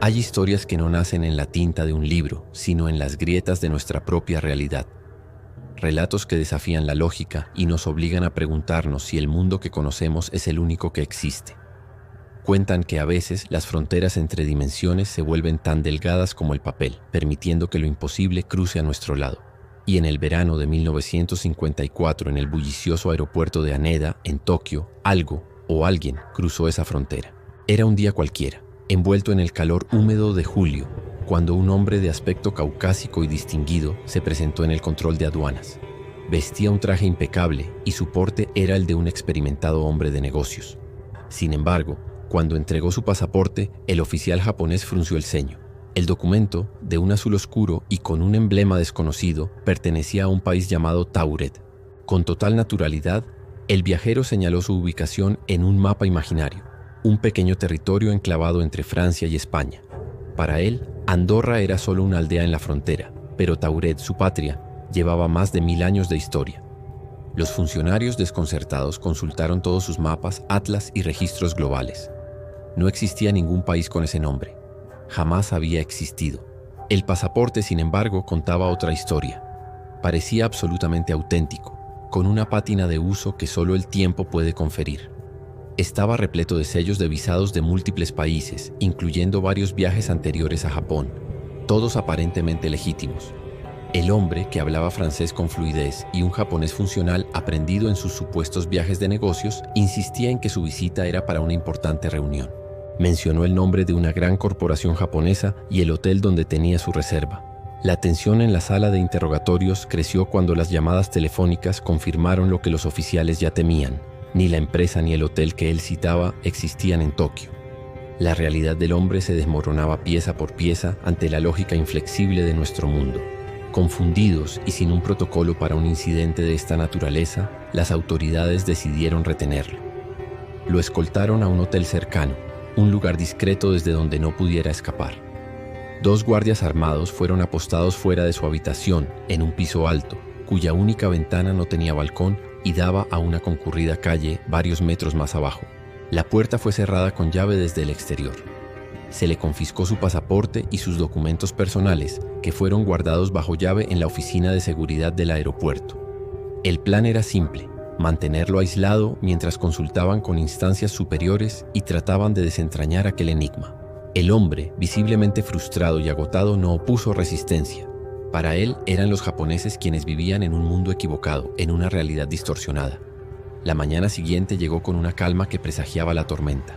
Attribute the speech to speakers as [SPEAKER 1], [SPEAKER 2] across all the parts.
[SPEAKER 1] Hay historias que no nacen en la tinta de un libro, sino en las grietas de nuestra propia realidad. Relatos que desafían la lógica y nos obligan a preguntarnos si el mundo que conocemos es el único que existe. Cuentan que a veces las fronteras entre dimensiones se vuelven tan delgadas como el papel, permitiendo que lo imposible cruce a nuestro lado. Y en el verano de 1954, en el bullicioso aeropuerto de Haneda, en Tokio, algo o alguien cruzó esa frontera. Era un día cualquiera, envuelto en el calor húmedo de julio, cuando un hombre de aspecto caucásico y distinguido se presentó en el control de aduanas. Vestía un traje impecable y su porte era el de un experimentado hombre de negocios. Sin embargo, cuando entregó su pasaporte, el oficial japonés frunció el ceño. El documento, de un azul oscuro y con un emblema desconocido, pertenecía a un país llamado Tauret. Con total naturalidad, el viajero señaló su ubicación en un mapa imaginario, un pequeño territorio enclavado entre Francia y España. Para él, Andorra era solo una aldea en la frontera, pero Tauret, su patria, llevaba más de 1000 años de historia. Los funcionarios desconcertados consultaron todos sus mapas, atlas y registros globales. No existía ningún país con ese nombre. Jamás había existido. El pasaporte, sin embargo, contaba otra historia. Parecía absolutamente auténtico, con una pátina de uso que solo el tiempo puede conferir. Estaba repleto de sellos de visados de múltiples países, incluyendo varios viajes anteriores a Japón, todos aparentemente legítimos. El hombre, que hablaba francés con fluidez y un japonés funcional aprendido en sus supuestos viajes de negocios, insistía en que su visita era para una importante reunión. Mencionó el nombre de una gran corporación japonesa y el hotel donde tenía su reserva. La tensión en la sala de interrogatorios creció cuando las llamadas telefónicas confirmaron lo que los oficiales ya temían. Ni la empresa ni el hotel que él citaba existían en Tokio. La realidad del hombre se desmoronaba pieza por pieza ante la lógica inflexible de nuestro mundo. Confundidos y sin un protocolo para un incidente de esta naturaleza, las autoridades decidieron retenerlo. Lo escoltaron a un hotel cercano, un lugar discreto desde donde no pudiera escapar. 2 guardias armados fueron apostados fuera de su habitación, en un piso alto, cuya única ventana no tenía balcón y daba a una concurrida calle varios metros más abajo. La puerta fue cerrada con llave desde el exterior. Se le confiscó su pasaporte y sus documentos personales, que fueron guardados bajo llave en la oficina de seguridad del aeropuerto. El plan era simple: mantenerlo aislado mientras consultaban con instancias superiores y trataban de desentrañar aquel enigma. El hombre, visiblemente frustrado y agotado, no opuso resistencia. Para él eran los japoneses quienes vivían en un mundo equivocado, en una realidad distorsionada. La mañana siguiente llegó con una calma que presagiaba la tormenta.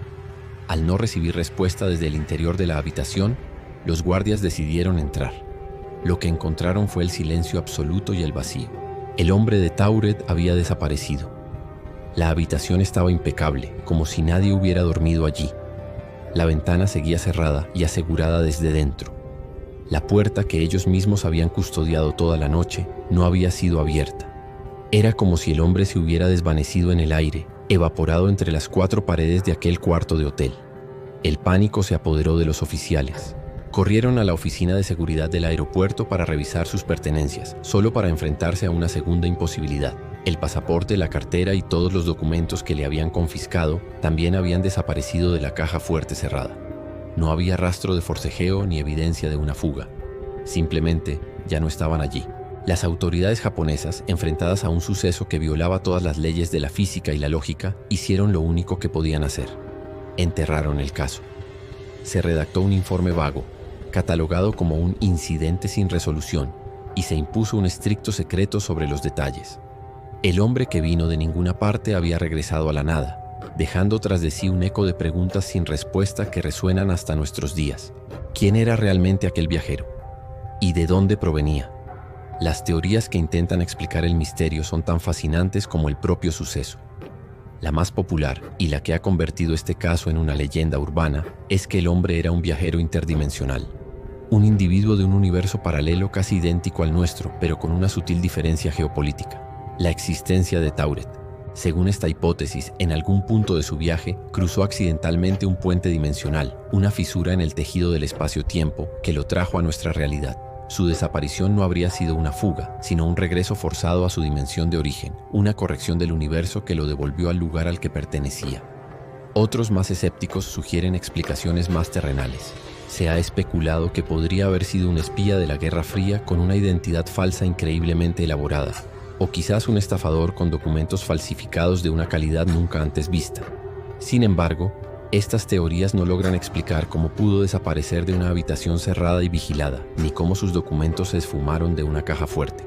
[SPEAKER 1] Al no recibir respuesta desde el interior de la habitación, los guardias decidieron entrar. Lo que encontraron fue el silencio absoluto y el vacío. El hombre de Tauret había desaparecido. La habitación estaba impecable, como si nadie hubiera dormido allí. La ventana seguía cerrada y asegurada desde dentro. La puerta que ellos mismos habían custodiado toda la noche no había sido abierta. Era como si el hombre se hubiera desvanecido en el aire, evaporado entre las 4 paredes de aquel cuarto de hotel. El pánico se apoderó de los oficiales. Corrieron a la oficina de seguridad del aeropuerto para revisar sus pertenencias, solo para enfrentarse a una segunda imposibilidad. El pasaporte, la cartera y todos los documentos que le habían confiscado también habían desaparecido de la caja fuerte cerrada. No había rastro de forcejeo ni evidencia de una fuga. Simplemente ya no estaban allí. Las autoridades japonesas, enfrentadas a un suceso que violaba todas las leyes de la física y la lógica, hicieron lo único que podían hacer: enterraron el caso. Se redactó un informe vago, catalogado como un incidente sin resolución, y se impuso un estricto secreto sobre los detalles. El hombre que vino de ninguna parte había regresado a la nada, dejando tras de sí un eco de preguntas sin respuesta que resuenan hasta nuestros días. ¿Quién era realmente aquel viajero? ¿Y de dónde provenía? Las teorías que intentan explicar el misterio son tan fascinantes como el propio suceso. La más popular, y la que ha convertido este caso en una leyenda urbana, es que el hombre era un viajero interdimensional. Un individuo de un universo paralelo casi idéntico al nuestro, pero con una sutil diferencia geopolítica: la existencia de Tauret. Según esta hipótesis, en algún punto de su viaje, cruzó accidentalmente un puente dimensional, una fisura en el tejido del espacio-tiempo que lo trajo a nuestra realidad. Su desaparición no habría sido una fuga, sino un regreso forzado a su dimensión de origen, una corrección del universo que lo devolvió al lugar al que pertenecía. Otros más escépticos sugieren explicaciones más terrenales. Se ha especulado que podría haber sido un espía de la Guerra Fría con una identidad falsa increíblemente elaborada, o quizás un estafador con documentos falsificados de una calidad nunca antes vista. Sin embargo, estas teorías no logran explicar cómo pudo desaparecer de una habitación cerrada y vigilada, ni cómo sus documentos se esfumaron de una caja fuerte.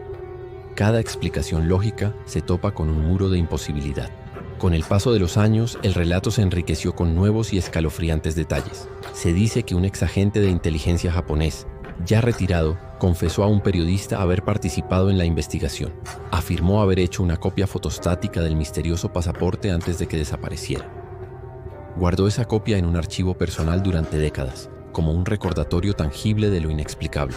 [SPEAKER 1] Cada explicación lógica se topa con un muro de imposibilidad. Con el paso de los años, el relato se enriqueció con nuevos y escalofriantes detalles. Se dice que un exagente de inteligencia japonés, ya retirado, confesó a un periodista haber participado en la investigación. Afirmó haber hecho una copia fotostática del misterioso pasaporte antes de que desapareciera. Guardó esa copia en un archivo personal durante décadas, como un recordatorio tangible de lo inexplicable.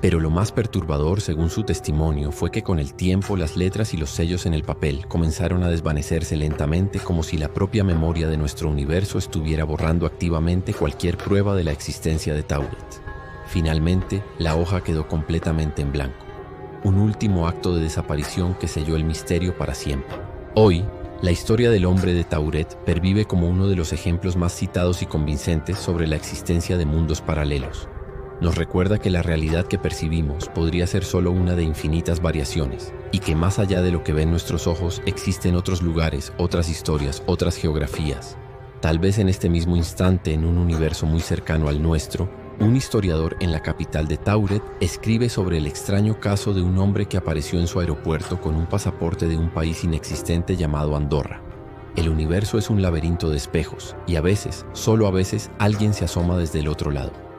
[SPEAKER 1] Pero lo más perturbador, según su testimonio, fue que con el tiempo las letras y los sellos en el papel comenzaron a desvanecerse lentamente, como si la propia memoria de nuestro universo estuviera borrando activamente cualquier prueba de la existencia de Tauret. Finalmente, la hoja quedó completamente en blanco. Un último acto de desaparición que selló el misterio para siempre. Hoy, la historia del hombre de Tauret pervive como uno de los ejemplos más citados y convincentes sobre la existencia de mundos paralelos. Nos recuerda que la realidad que percibimos podría ser solo una de infinitas variaciones, y que más allá de lo que ven nuestros ojos existen otros lugares, otras historias, otras geografías. Tal vez en este mismo instante, en un universo muy cercano al nuestro, un historiador en la capital de Tauret escribe sobre el extraño caso de un hombre que apareció en su aeropuerto con un pasaporte de un país inexistente llamado Andorra. El universo es un laberinto de espejos, y a veces, solo a veces, alguien se asoma desde el otro lado.